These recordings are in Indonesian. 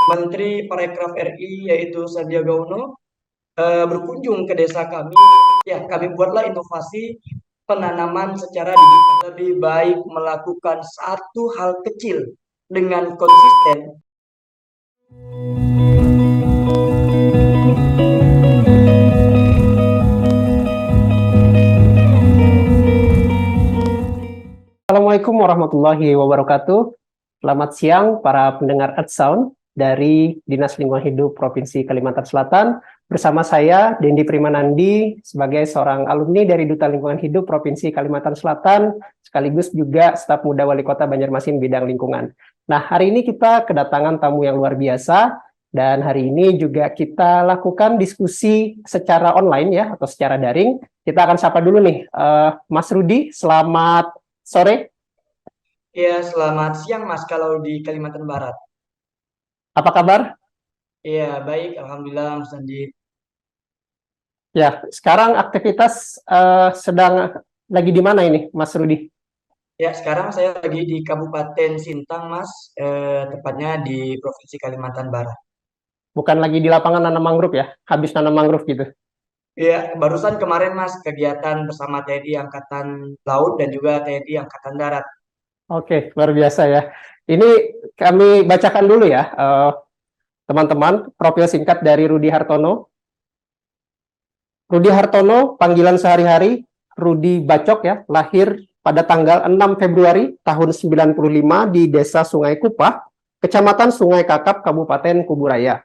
Menteri Parekraf RI yaitu Sandiaga Uno berkunjung ke desa kami. Ya, kami buatlah inovasi penanaman secara digital. Lebih baik melakukan satu hal kecil dengan konsisten. Assalamualaikum warahmatullahi wabarakatuh. Selamat siang para pendengar Earth Sound dari Dinas Lingkungan Hidup Provinsi Kalimantan Selatan. Bersama saya, Dendi Primanandi, sebagai seorang alumni dari Duta Lingkungan Hidup Provinsi Kalimantan Selatan, sekaligus juga staf muda Wali Kota Banjarmasin bidang lingkungan. Nah, hari ini kita kedatangan tamu yang luar biasa, dan hari ini juga kita lakukan diskusi secara online ya, atau secara daring. Kita akan sapa dulu nih, Mas Rudi, selamat sore. Ya, selamat siang Mas kalau di Kalimantan Barat. Apa kabar? Ya, baik, Alhamdulillah Mas Andi. Ya, sekarang aktivitas sedang lagi di mana ini, Mas Rudi? Ya, sekarang saya lagi di Kabupaten Sintang, Mas, tepatnya di Provinsi Kalimantan Barat. Bukan lagi di lapangan nanam mangrove ya? Habis nanam mangrove gitu. Ya, barusan kemarin Mas kegiatan bersama TNI Angkatan Laut dan juga TNI Angkatan Darat. Oke, luar biasa ya. Ini kami bacakan dulu ya, teman-teman, profil singkat dari Rudi Hartono. Rudi Hartono, panggilan sehari-hari, Rudi Bacok ya, lahir pada tanggal 6 Februari tahun 95 di Desa Sungai Kupah, Kecamatan Sungai Kakap, Kabupaten Kuburaya.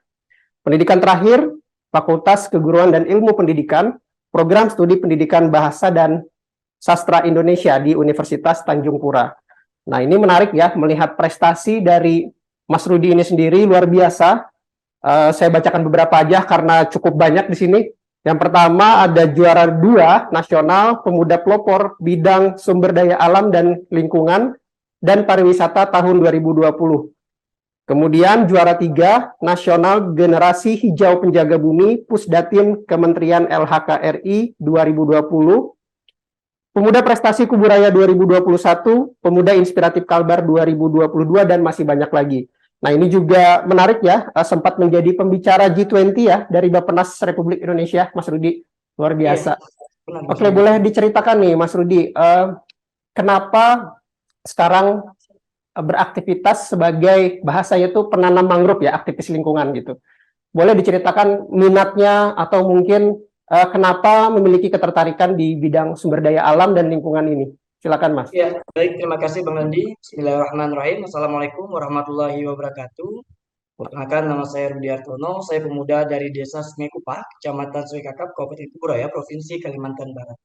Pendidikan terakhir, Fakultas Keguruan dan Ilmu Pendidikan, Program Studi Pendidikan Bahasa dan Sastra Indonesia di Universitas Tanjung Pura. Nah, ini menarik ya, melihat prestasi dari Mas Rudi ini sendiri, luar biasa. Saya bacakan beberapa aja karena cukup banyak di sini. Yang pertama ada juara 2 nasional pemuda pelopor bidang sumber daya alam dan lingkungan dan pariwisata tahun 2020. Kemudian juara 3 nasional generasi hijau penjaga bumi Pusdatin Kementerian LHK RI 2020. Pemuda Prestasi Kuburaya 2021, Pemuda Inspiratif Kalbar 2022, dan masih banyak lagi. Nah, ini juga menarik ya, sempat menjadi pembicara G20 ya, dari Bappenas Republik Indonesia, Mas Rudi. Luar Iya, biasa. benar Mas Oke, Andi. boleh diceritakan nih, Mas Rudi, kenapa sekarang beraktivitas sebagai bahasanya itu penanam mangrove ya, aktivis lingkungan gitu. Boleh diceritakan minatnya atau mungkin kenapa memiliki ketertarikan di bidang sumber daya alam dan lingkungan ini? Silakan, Mas. Ya, baik, terima kasih Bang Andi. Bismillahirrahmanirrahim. Assalamualaikum warahmatullahi wabarakatuh. Perkenalkan, nama saya Rudi Hartono. Saya pemuda dari Desa Sungai Kupah, Kecamatan Sungai Kakap, Kabupaten Kuburaya, Provinsi Kalimantan Barat.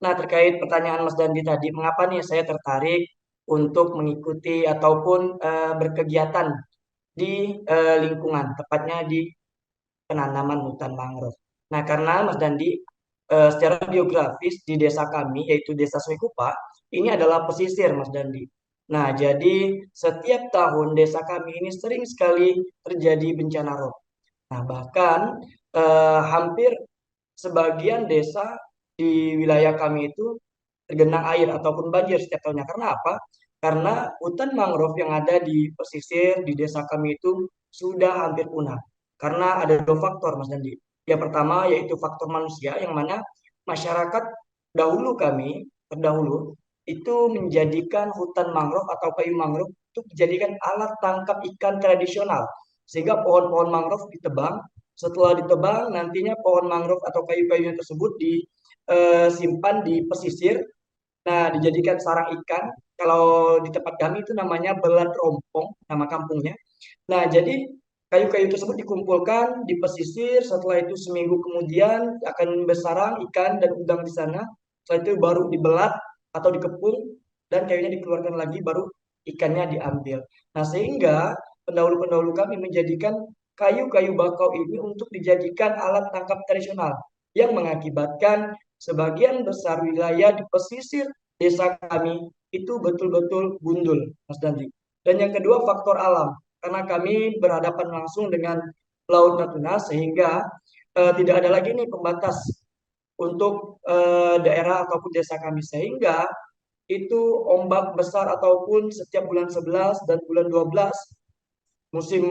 Nah, terkait pertanyaan Mas Dandi tadi, mengapa nih saya tertarik untuk mengikuti ataupun berkegiatan di lingkungan, tepatnya di penanaman hutan mangrove. Nah, karena Mas Dandi, secara geografis di desa kami, yaitu Desa Swekupa, ini adalah pesisir, Mas Dandi. Nah, jadi setiap tahun desa kami ini sering sekali terjadi bencana rob. Nah, bahkan hampir sebagian desa di wilayah kami itu tergenang air ataupun banjir setiap tahunnya. Karena apa? Karena hutan mangrove yang ada di pesisir di desa kami itu sudah hampir punah. Karena ada dua faktor, Mas Dandi. Yang pertama yaitu faktor manusia, yang mana masyarakat dahulu kami, terdahulu, itu menjadikan hutan mangrove atau kayu mangrove itu dijadikan alat tangkap ikan tradisional. Sehingga pohon-pohon mangrove ditebang, setelah ditebang nantinya pohon mangrove atau kayu-kayunya tersebut disimpan di pesisir. Nah, dijadikan sarang ikan. Kalau di tempat kami itu namanya belat rompong, nama kampungnya. Nah, jadi kayu-kayu tersebut dikumpulkan di pesisir. Setelah itu seminggu kemudian akan bersarang ikan dan udang di sana. Setelah itu baru dibelat atau dikepung dan kayunya dikeluarkan lagi, baru ikannya diambil. Nah, sehingga pendahulu-pendahulu kami menjadikan kayu-kayu bakau ini untuk dijadikan alat tangkap tradisional yang mengakibatkan sebagian besar wilayah di pesisir desa kami itu betul-betul gundul, Mas Dandi. Dan yang kedua faktor alam, karena kami berhadapan langsung dengan Laut Natuna sehingga tidak ada lagi nih pembatas untuk daerah ataupun desa kami, sehingga itu ombak besar ataupun setiap bulan 11 dan bulan 12 musim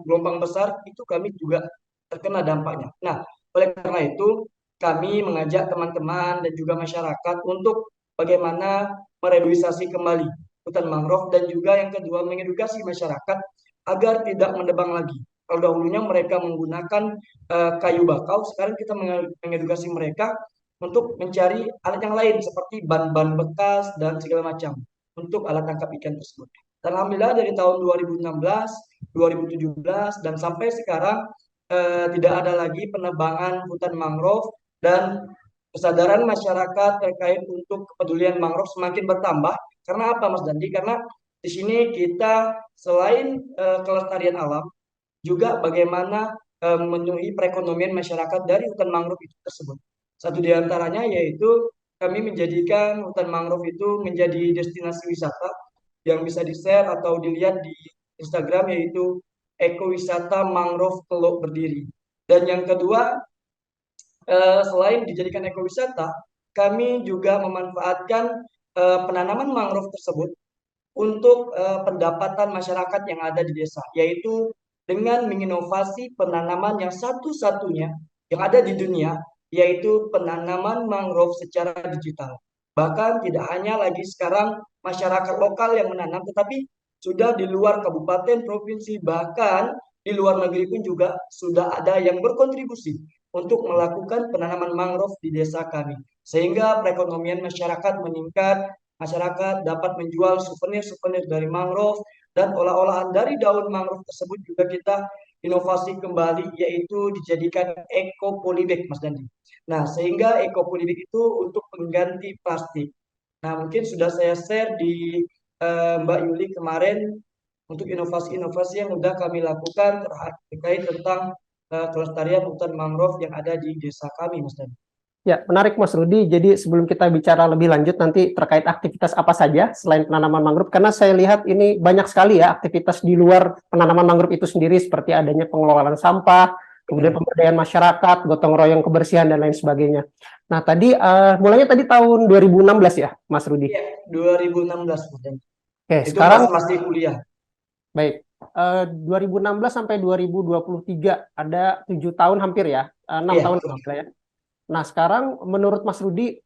gelombang besar itu kami juga terkena dampaknya. Nah, oleh karena itu kami mengajak teman-teman dan juga masyarakat untuk bagaimana mereduisasi kembali hutan mangrove dan juga yang kedua mengedukasi masyarakat agar tidak menebang lagi. Kalau dahulunya mereka menggunakan kayu bakau, sekarang kita mengedukasi mereka untuk mencari alat yang lain seperti ban-ban bekas dan segala macam untuk alat tangkap ikan tersebut. Dan alhamdulillah dari tahun 2016, 2017 dan sampai sekarang tidak ada lagi penebangan hutan mangrove dan kesadaran masyarakat terkait untuk kepedulian mangrove semakin bertambah. Karena apa Mas Dandi? Karena di sini kita selain kelestarian alam, juga bagaimana memenuhi perekonomian masyarakat dari hutan mangrove itu tersebut. Satu di antaranya yaitu kami menjadikan hutan mangrove itu menjadi destinasi wisata yang bisa di-share atau dilihat di Instagram yaitu ekowisata mangrove Teluk Berdiri. Dan yang kedua, selain dijadikan ekowisata, kami juga memanfaatkan penanaman mangrove tersebut untuk pendapatan masyarakat yang ada di desa, yaitu dengan menginovasi penanaman yang satu-satunya yang ada di dunia, yaitu penanaman mangrove secara digital. Bahkan tidak hanya lagi sekarang masyarakat lokal yang menanam, tetapi sudah di luar kabupaten, provinsi, bahkan di luar negeri pun juga sudah ada yang berkontribusi untuk melakukan penanaman mangrove di desa kami. Sehingga perekonomian masyarakat meningkat, masyarakat dapat menjual souvenir-souvenir dari mangrove dan olah-olahan dari daun mangrove tersebut juga kita inovasi kembali yaitu dijadikan eco polybag Mas Dandi. Nah, sehingga eco polybag itu untuk pengganti plastik. Nah, mungkin sudah saya share di Mbak Yuli kemarin untuk inovasi-inovasi yang sudah kami lakukan terkait tentang kelestarian hutan mangrove yang ada di desa kami Mas Dandi. Ya, menarik Mas Rudi. Jadi sebelum kita bicara lebih lanjut nanti terkait aktivitas apa saja selain penanaman mangrove, karena saya lihat ini banyak sekali ya aktivitas di luar penanaman mangrove itu sendiri seperti adanya pengelolaan sampah, kemudian pemberdayaan masyarakat, gotong royong kebersihan dan lain sebagainya. Nah, tadi mulainya tadi tahun 2016 ya, Mas Rudi. Iya, 2016 Mas Dandi. Oke, Itu pas sekarang masih kuliah. baik. 2016 sampai 2023 ada 7 tahun hampir ya, 6 Iya, tahun kurang. ya. Nah, sekarang menurut Mas Rudi,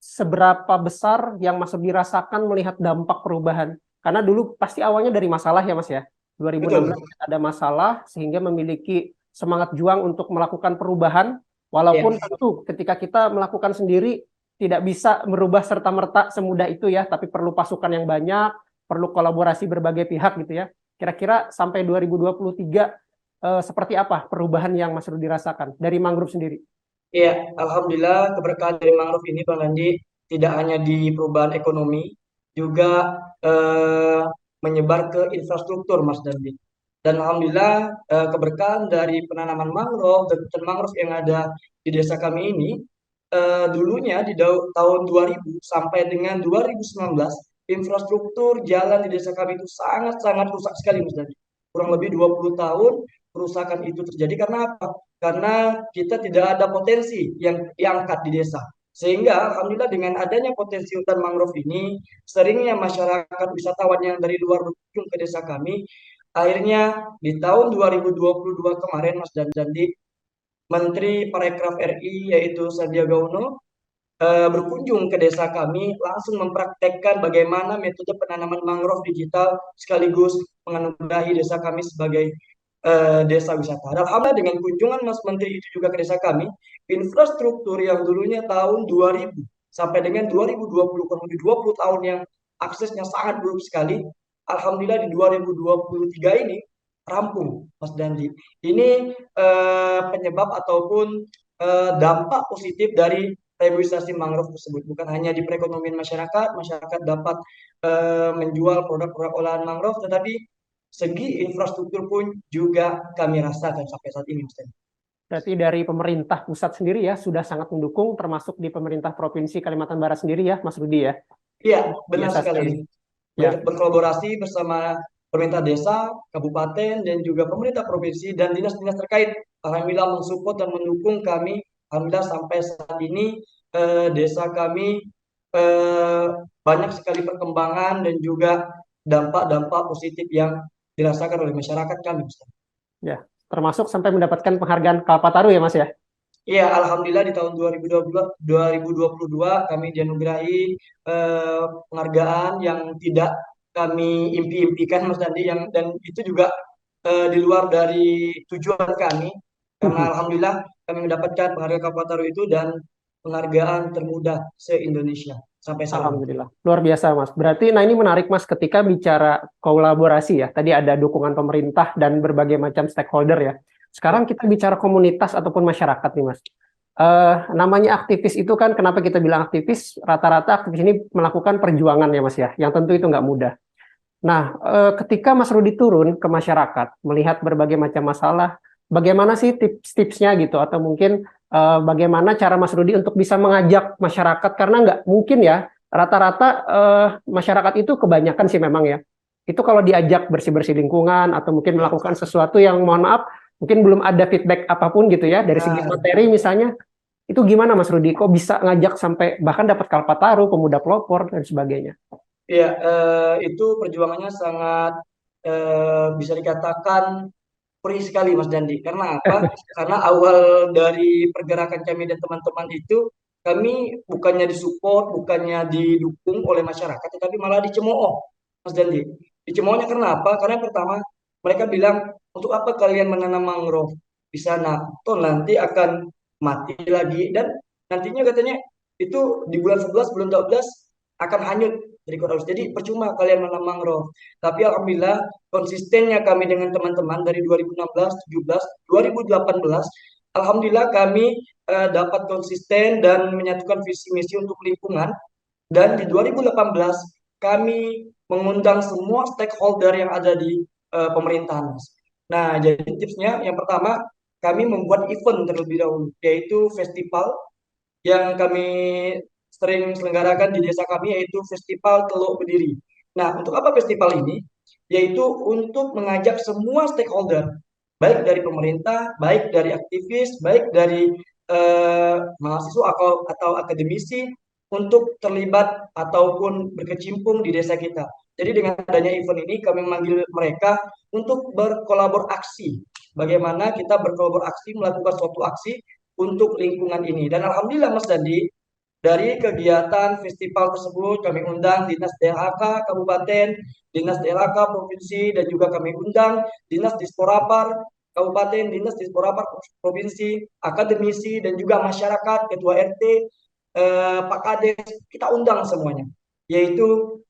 seberapa besar yang Mas Rudi rasakan melihat dampak perubahan? Karena dulu pasti awalnya dari masalah ya Mas ya. 2016 Betul. ada masalah sehingga memiliki semangat juang untuk melakukan perubahan, Ya, walaupun tentu ketika kita melakukan sendiri tidak bisa merubah serta-merta semudah itu ya, tapi perlu pasukan yang banyak, perlu kolaborasi berbagai pihak gitu ya. Kira-kira sampai 2023 seperti apa perubahan yang Mas Rudi rasakan dari mangrove sendiri? ya, alhamdulillah keberkahan dari mangrove ini Bang Andi tidak hanya di perubahan ekonomi, juga eh, menyebar ke infrastruktur Mas Dandi. Dan alhamdulillah keberkahan dari penanaman mangrove dan hutan mangrove yang ada di desa kami ini dulunya di tahun 2000 sampai dengan 2019 infrastruktur jalan di desa kami itu sangat-sangat rusak sekali Mas Dandi. Kurang lebih 20 tahun kerusakan itu terjadi karena apa? Karena kita tidak ada potensi yang diangkat di desa. Sehingga alhamdulillah dengan adanya potensi hutan mangrove ini, seringnya masyarakat wisatawan yang dari luar berkunjung ke desa kami, akhirnya di tahun 2022 kemarin Mas Dandi, Menteri Parekraf RI yaitu Sandiaga Uno berkunjung ke desa kami langsung mempraktekkan bagaimana metode penanaman mangrove digital sekaligus menganugerahi desa kami sebagai desa wisata. Dan alhamdulillah dengan kunjungan Mas Menteri itu juga ke desa kami, infrastruktur yang dulunya tahun 2000 sampai dengan 2020, kurang lebih 20 tahun yang aksesnya sangat buruk sekali, alhamdulillah di 2023 ini rampung, Mas Dandi. Ini penyebab ataupun dampak positif dari reboisasi mangrove tersebut. Bukan hanya di perekonomian masyarakat, masyarakat dapat menjual produk-produk olahan mangrove, tetapi segi infrastruktur pun juga kami rasakan sampai saat ini, Mas Dandi. Berarti dari pemerintah pusat sendiri ya sudah sangat mendukung, termasuk di pemerintah Provinsi Kalimantan Barat sendiri ya, Mas Rudi ya. Iya, benar Biasa sekali. sekali. Ya, Berkolaborasi bersama pemerintah desa, kabupaten, dan juga pemerintah provinsi dan dinas-dinas terkait. Alhamdulillah mensupport dan mendukung kami. Alhamdulillah sampai saat ini desa kami banyak sekali perkembangan dan juga dampak-dampak positif yang dirasakan oleh masyarakat kami, Mas. Ya, termasuk sampai mendapatkan penghargaan Kalpataru ya Mas ya. Iya, alhamdulillah di tahun 2022 kami dianugerahi penghargaan yang tidak kami impi-impikan Mas Dandi, dan itu juga di luar dari tujuan kami, karena alhamdulillah kami mendapatkan penghargaan Kalpataru itu dan penghargaan termuda se-Indonesia sampai saat ini. Alhamdulillah, luar biasa Mas. Berarti, nah ini menarik Mas, ketika bicara kolaborasi ya, tadi ada dukungan pemerintah dan berbagai macam stakeholder ya. Sekarang kita bicara komunitas ataupun masyarakat nih Mas. Namanya aktivis itu kan, kenapa kita bilang aktivis? Rata-rata aktivis ini melakukan perjuangan ya Mas ya, yang tentu itu nggak mudah. Nah, ketika Mas Rudi turun ke masyarakat, melihat berbagai macam masalah, bagaimana sih tips-tipsnya gitu? Atau mungkin bagaimana cara Mas Rudi untuk bisa mengajak masyarakat? Karena nggak mungkin ya, rata-rata masyarakat itu kebanyakan sih memang ya. Itu kalau diajak bersih-bersih lingkungan atau mungkin melakukan sesuatu yang mohon maaf, mungkin belum ada feedback apapun gitu ya, dari segi Nah, materi misalnya, itu gimana Mas Rudi? Kok bisa ngajak sampai bahkan dapat Kalpataru, pemuda pelopor, dan sebagainya? ya, itu perjuangannya sangat bisa dikatakan perih sekali Mas Dandi. Karena apa? Karena awal dari pergerakan kami dan teman-teman itu, kami bukannya disupport, bukannya didukung oleh masyarakat, tetapi malah dicemooh, Mas Dandi. Dicemoohnya karena apa? Karena yang pertama, mereka bilang, untuk apa kalian menanam mangrove di sana? Toh nanti akan mati lagi, dan nantinya katanya itu di bulan 11, bulan 12 akan hanyut jadi korupsi. Jadi percuma kalian menanam mangrove. Tapi alhamdulillah konsistennya kami dengan teman-teman dari 2016, 17, 2018, alhamdulillah kami dapat konsisten dan menyatukan visi misi untuk lingkungan. Dan di 2018 kami mengundang semua stakeholder yang ada di pemerintahan, Mas. Nah, jadi tipsnya yang pertama, kami membuat event terlebih dahulu, yaitu festival yang kami sering selenggarakan di desa kami, yaitu Festival Teluk Berdiri. Nah, untuk apa festival ini? Yaitu untuk mengajak semua stakeholder, baik dari pemerintah, baik dari aktivis, baik dari mahasiswa atau akademisi, untuk terlibat ataupun berkecimpung di desa kita. Jadi dengan adanya event ini kami memanggil mereka untuk berkolaborasi. Bagaimana kita berkolaborasi melakukan suatu aksi untuk lingkungan ini. Dan alhamdulillah Mas Dandi, dari kegiatan festival tersebut kami undang Dinas DLHK Kabupaten, Dinas DLHK Provinsi, dan juga kami undang Dinas Disporapar Kabupaten, Dinas Disporapar Provinsi, akademisi, dan juga masyarakat, Ketua RT, Pak Kades, kita undang semuanya. Yaitu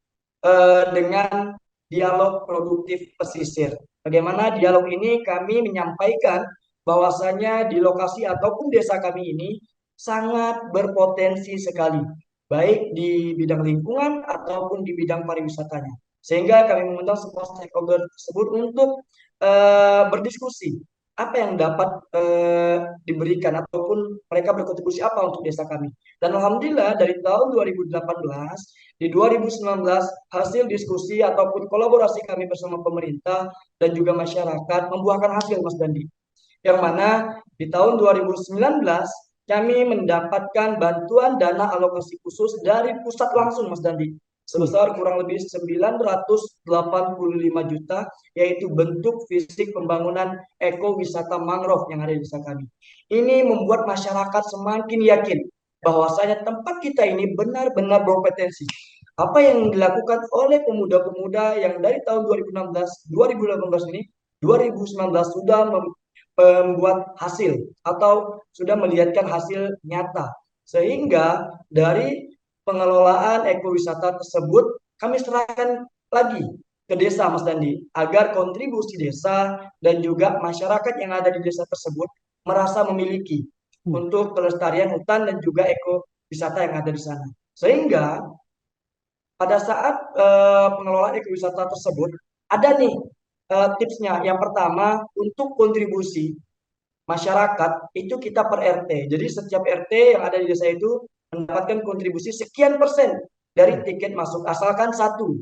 dengan dialog produktif pesisir. Bagaimana dialog ini kami menyampaikan bahwasanya di lokasi ataupun desa kami ini sangat berpotensi sekali, baik di bidang lingkungan ataupun di bidang pariwisatanya. Sehingga kami mengundang semua stakeholder tersebut untuk berdiskusi apa yang dapat diberikan ataupun mereka berkontribusi apa untuk desa kami. Dan alhamdulillah dari tahun 2018, di 2019 hasil diskusi ataupun kolaborasi kami bersama pemerintah dan juga masyarakat membuahkan hasil Mas Dandi. Yang mana di tahun 2019 kami mendapatkan bantuan dana alokasi khusus dari pusat langsung Mas Dandi sebesar kurang lebih 985 juta, yaitu bentuk fisik pembangunan ekowisata mangrove yang ada di desa kami. Ini membuat masyarakat semakin yakin bahwasanya tempat kita ini benar-benar berpotensi. Apa yang dilakukan oleh pemuda-pemuda yang dari tahun 2016, 2018 ini, 2019 sudah membuat hasil atau sudah melihatkan hasil nyata. Sehingga dari pengelolaan ekowisata tersebut kami serahkan lagi ke desa Mas Dandi, agar kontribusi desa dan juga masyarakat yang ada di desa tersebut merasa memiliki untuk kelestarian hutan dan juga ekowisata yang ada di sana. Sehingga pada saat pengelolaan ekowisata tersebut ada nih tipsnya. Yang pertama, untuk kontribusi masyarakat itu kita per RT. Jadi setiap RT yang ada di desa itu mendapatkan kontribusi sekian persen dari tiket masuk, asalkan satu,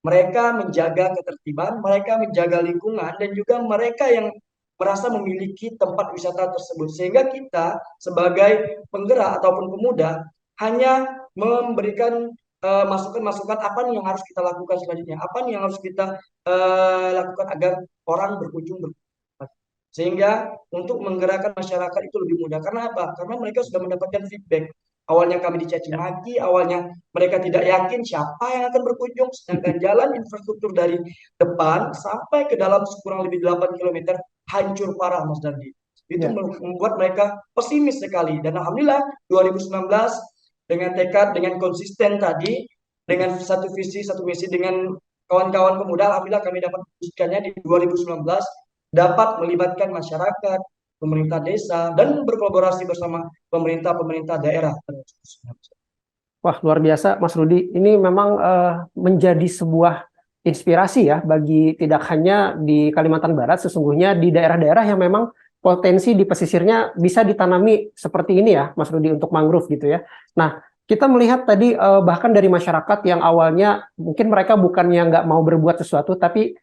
mereka menjaga ketertiban, mereka menjaga lingkungan, dan juga mereka yang merasa memiliki tempat wisata tersebut. Sehingga kita sebagai penggerak ataupun pemuda hanya memberikan masukan-masukan apa nih yang harus kita lakukan selanjutnya, apa nih yang harus kita lakukan agar orang berkunjung. Sehingga untuk menggerakkan masyarakat itu lebih mudah. Karena apa? Karena mereka sudah mendapatkan feedback. Awalnya kami dicaci Ya. maki, awalnya mereka tidak yakin siapa yang akan berkunjung, sedangkan jalan infrastruktur dari depan sampai ke dalam kurang lebih 8 kilometer hancur parah, Mas Dandi. Itu Ya. membuat mereka pesimis sekali. Dan Alhamdulillah 2019 dengan tekad, dengan konsisten tadi, dengan satu visi, satu misi, dengan kawan-kawan pemuda, Alhamdulillah kami dapat mewujudkannya di 2019, dapat melibatkan masyarakat, pemerintah desa, dan berkolaborasi bersama pemerintah-pemerintah daerah. Wah, luar biasa, Mas Rudi. Ini memang menjadi sebuah inspirasi ya bagi tidak hanya di Kalimantan Barat, sesungguhnya di daerah-daerah yang memang potensi di pesisirnya bisa ditanami seperti ini ya, Mas Rudi, untuk mangrove gitu ya. Nah, kita melihat tadi bahkan dari masyarakat yang awalnya mungkin mereka bukannya nggak mau berbuat sesuatu, tapi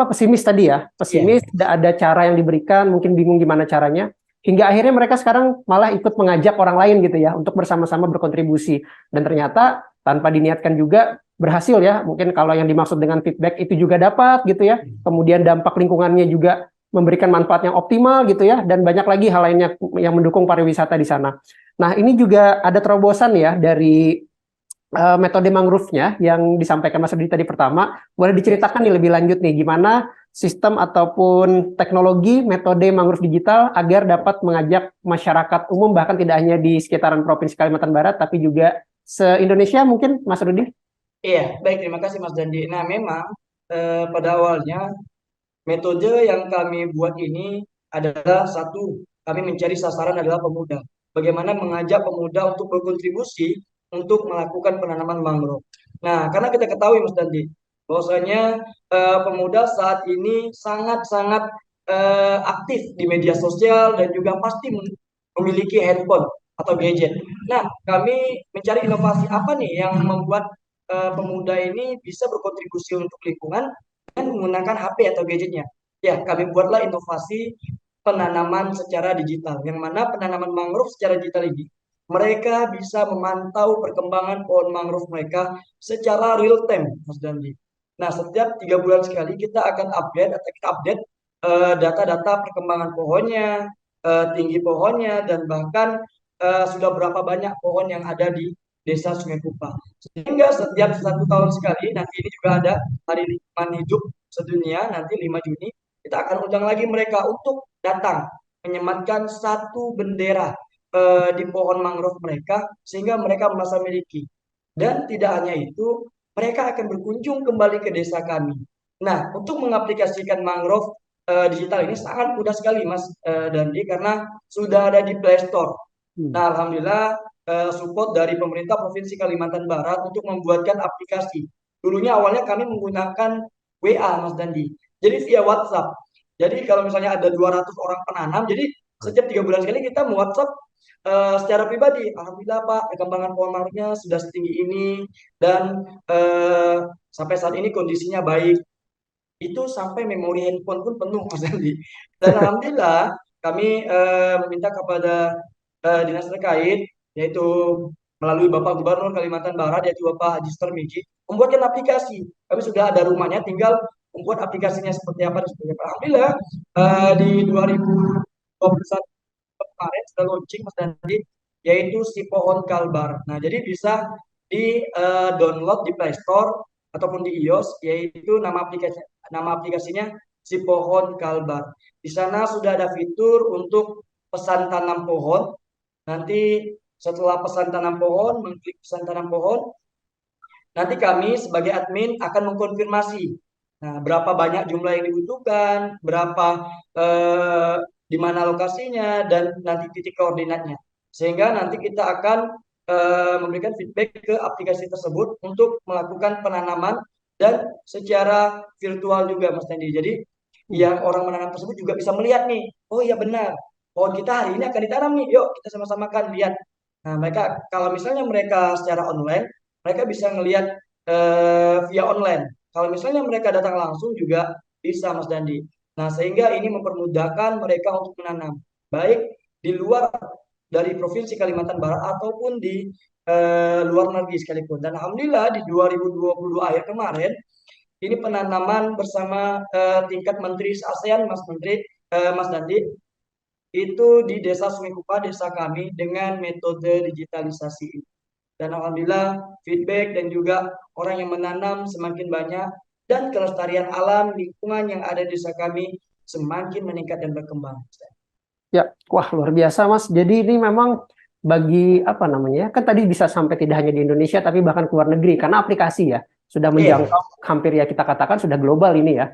pesimis tadi ya, Iya, pesimis, tidak ada cara yang diberikan, mungkin bingung gimana caranya. Hingga akhirnya mereka sekarang malah ikut mengajak orang lain gitu ya untuk bersama-sama berkontribusi. Dan ternyata tanpa diniatkan juga berhasil ya. Mungkin kalau yang dimaksud dengan feedback itu juga dapat gitu ya. Kemudian dampak lingkungannya juga memberikan manfaat yang optimal gitu ya. Dan banyak lagi hal lainnya yang mendukung pariwisata di sana. Nah, ini juga ada terobosan ya dari metode mangrove-nya yang disampaikan Mas Rudi tadi pertama. Boleh diceritakan nih lebih lanjut nih gimana sistem ataupun teknologi metode mangrove digital agar dapat mengajak masyarakat umum bahkan tidak hanya di sekitaran Provinsi Kalimantan Barat tapi juga se-Indonesia mungkin, Mas Rudi? iya, baik, terima kasih Mas Dandi. Nah, memang pada awalnya metode yang kami buat ini adalah satu, kami mencari sasaran adalah pemuda. Bagaimana mengajak pemuda untuk berkontribusi untuk melakukan penanaman mangrove. Nah, karena kita ketahui Mas Dandi, bahwasanya pemuda saat ini sangat-sangat aktif di media sosial dan juga pasti memiliki handphone atau gadget. Nah, kami mencari inovasi apa nih yang membuat pemuda ini bisa berkontribusi untuk lingkungan dengan menggunakan HP atau gadgetnya. Ya, kami buatlah inovasi penanaman secara digital, yang mana penanaman mangrove secara digital ini mereka bisa memantau perkembangan pohon mangrove mereka secara real time, Mas Dandi. Nah, setiap 3 bulan sekali kita akan update atau kita update data-data perkembangan pohonnya, tinggi pohonnya, dan bahkan sudah berapa banyak pohon yang ada di Desa Sungai Kupa. Sehingga setiap 1 tahun sekali, nanti ini juga ada Hari Lingkungan Hidup Sedunia, nanti 5 Juni, kita akan undang lagi mereka untuk datang menyematkan satu bendera di pohon mangrove mereka, sehingga mereka merasa miliki. Dan tidak hanya itu, mereka akan berkunjung kembali ke desa kami. Nah, untuk mengaplikasikan mangrove digital ini sangat mudah sekali, Mas Dandi, karena sudah ada di Play Store. Hmm. Nah, alhamdulillah support dari pemerintah Provinsi Kalimantan Barat untuk membuatkan aplikasi. Dulunya awalnya kami menggunakan WA, Mas Dandi. Jadi via WhatsApp. Jadi kalau misalnya ada 200 orang penanam, jadi setiap 3 bulan sekali kita WhatsApp secara pribadi. Alhamdulillah Pak, perkembangan pohon mangrove sudah setinggi ini dan sampai saat ini kondisinya baik. Itu sampai memori handphone pun penuh, Mas Dandi. Dan alhamdulillah kami meminta kepada dinas terkait, yaitu melalui Bapak Gubernur Kalimantan Barat, yaitu Bapak Haji Sutarmiji, membuatkan aplikasi. Kami sudah ada rumahnya, tinggal membuat aplikasinya seperti apa dan seperti apa. Alhamdulillah di 2021 kemarin sudah launching, Mas Dandi, yaitu si pohon kalbar. Nah, jadi bisa di download di Play Store ataupun di iOS, yaitu nama aplikasinya si pohon kalbar. Di sana sudah ada fitur untuk pesan tanam pohon. Nanti setelah pesan tanam pohon, mengklik pesan tanam pohon, nanti kami sebagai admin akan mengkonfirmasi. Nah, berapa banyak jumlah yang dibutuhkan, berapa eh, di mana lokasinya, dan nanti titik koordinatnya. Sehingga nanti kita akan memberikan feedback ke aplikasi tersebut untuk melakukan penanaman dan secara virtual juga, Mas Tendi. Jadi Hmm. yang orang menanam tersebut juga bisa melihat nih, oh iya benar, pohon kita hari ini akan ditanam nih, yuk kita sama-sama kan lihat. Nah, mereka kalau misalnya mereka secara online, mereka bisa ngelihat via online. Kalau misalnya mereka datang langsung juga bisa, Mas Dandi. Nah, sehingga ini mempermudahkan mereka untuk menanam, baik di luar dari Provinsi Kalimantan Barat ataupun di luar negeri sekalipun. Dan alhamdulillah di 2022 akhir kemarin ini penanaman bersama tingkat Menteri ASEAN, Mas Menteri, Mas Dandi, itu di Desa Sungai Kupa, desa kami dengan metode digitalisasi ini. Dan alhamdulillah feedback dan juga orang yang menanam semakin banyak dan kelestarian alam lingkungan yang ada di desa kami semakin meningkat dan berkembang. Ya, wah luar biasa Mas. Jadi ini memang bagi apa namanya ya, kan tadi bisa sampai tidak hanya di Indonesia tapi bahkan ke luar negeri karena aplikasi ya sudah Iya, menjangkau hampir ya kita katakan sudah global ini ya.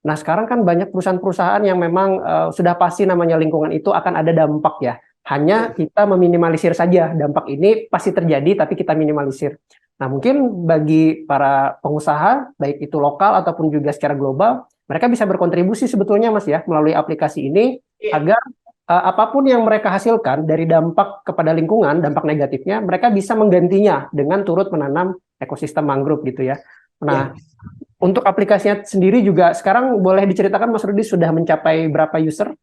Nah sekarang kan banyak perusahaan-perusahaan yang memang sudah pasti namanya lingkungan itu akan ada dampak ya. Hanya betul. kita meminimalisir saja dampak ini pasti terjadi tapi kita minimalisir. Nah mungkin bagi para pengusaha baik itu lokal ataupun juga secara global mereka bisa berkontribusi sebetulnya Mas ya melalui aplikasi ini Iya, agar apapun yang mereka hasilkan dari dampak kepada lingkungan, dampak negatifnya, mereka bisa menggantinya dengan turut menanam ekosistem mangrove gitu ya. iya. Nah, untuk aplikasinya sendiri juga sekarang boleh diceritakan Mas Rudi sudah mencapai berapa user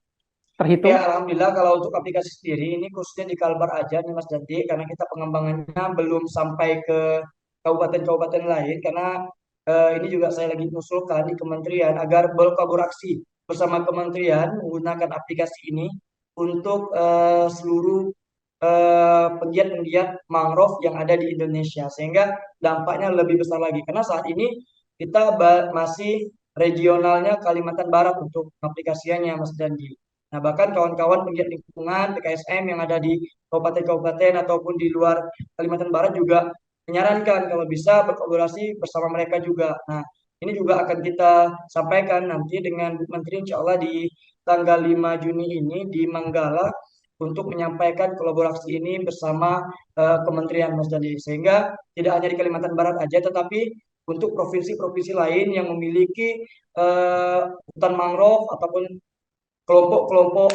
Ya, terhitung? alhamdulillah kalau untuk aplikasi sendiri ini khususnya di Kalbar aja nih Mas Dandi karena kita pengembangannya belum sampai ke kabupaten-kabupaten lain karena ini juga saya lagi mengusulkan di kementerian agar berkolaborasi bersama kementerian menggunakan aplikasi ini untuk seluruh penggiat-penggiat mangrove yang ada di Indonesia sehingga dampaknya lebih besar lagi karena saat ini kita masih regionalnya Kalimantan Barat untuk aplikasiannya Mas Dandi. Nah, bahkan kawan-kawan penggiat lingkungan PKSM yang ada di kabupaten-kabupaten ataupun di luar Kalimantan Barat juga menyarankan kalau bisa berkolaborasi bersama mereka juga. Nah, ini juga akan kita sampaikan nanti dengan Bu Menteri insya Allah di tanggal 5 Juni ini di Manggala untuk menyampaikan kolaborasi ini bersama Kementerian Mas Dandi. Sehingga tidak hanya di Kalimantan Barat aja, tetapi untuk provinsi-provinsi lain yang memiliki hutan mangrove ataupun kelompok-kelompok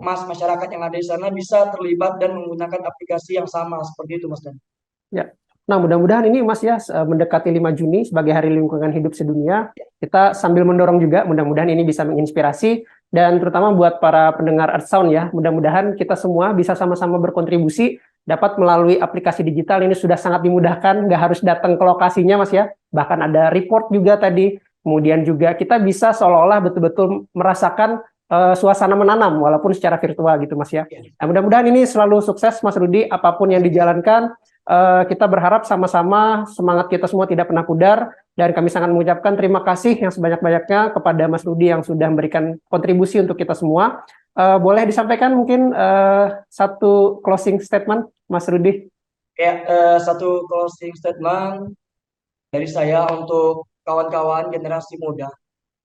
mas masyarakat yang ada di sana bisa terlibat dan menggunakan aplikasi yang sama seperti itu Mas Dan. Ya. Nah, mudah-mudahan ini Mas ya mendekati 5 Juni sebagai Hari Lingkungan Hidup Sedunia, kita sambil mendorong juga mudah-mudahan ini bisa menginspirasi dan terutama buat para pendengar Earth Sound ya, mudah-mudahan kita semua bisa sama-sama berkontribusi dapat melalui aplikasi digital ini sudah sangat dimudahkan, nggak harus datang ke lokasinya Mas ya, bahkan ada report juga tadi, kemudian juga kita bisa seolah-olah betul-betul merasakan suasana menanam walaupun secara virtual gitu Mas ya. Nah, mudah-mudahan ini selalu sukses Mas Rudi apapun yang dijalankan. Kita berharap sama-sama semangat kita semua tidak pernah pudar dan kami sangat mengucapkan terima kasih yang sebanyak-banyaknya kepada Mas Rudi yang sudah memberikan kontribusi untuk kita semua. Boleh disampaikan mungkin satu closing statement, Mas Rudi? Ya, satu closing statement dari saya untuk kawan-kawan generasi muda.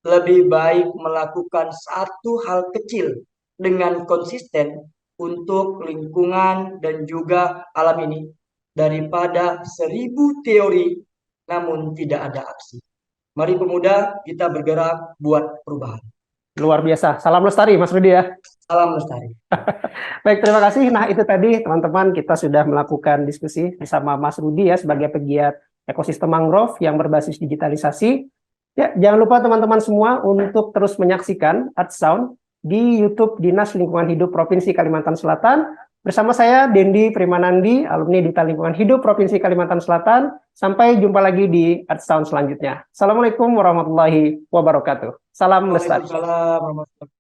Lebih baik melakukan satu hal kecil dengan konsisten untuk lingkungan dan juga alam ini daripada 1.000 teori namun tidak ada aksi. Mari pemuda kita bergerak buat perubahan. Luar biasa. Salam lestari, Mas Rudi ya. Salam lestari. Baik, terima kasih. Nah, itu tadi teman-teman kita sudah melakukan diskusi bersama Mas Rudi ya sebagai pegiat ekosistem mangrove yang berbasis digitalisasi. Ya, jangan lupa teman-teman semua untuk terus menyaksikan Earth Sound di YouTube Dinas Lingkungan Hidup Provinsi Kalimantan Selatan. Bersama saya, Dendi Primanandi, alumni Dinas Lingkungan Hidup Provinsi Kalimantan Selatan. Sampai jumpa lagi di Earth Sound selanjutnya. Assalamualaikum warahmatullahi wabarakatuh. Salam lestari. Waalaikumsalam warahmatullahi wabarakatuh.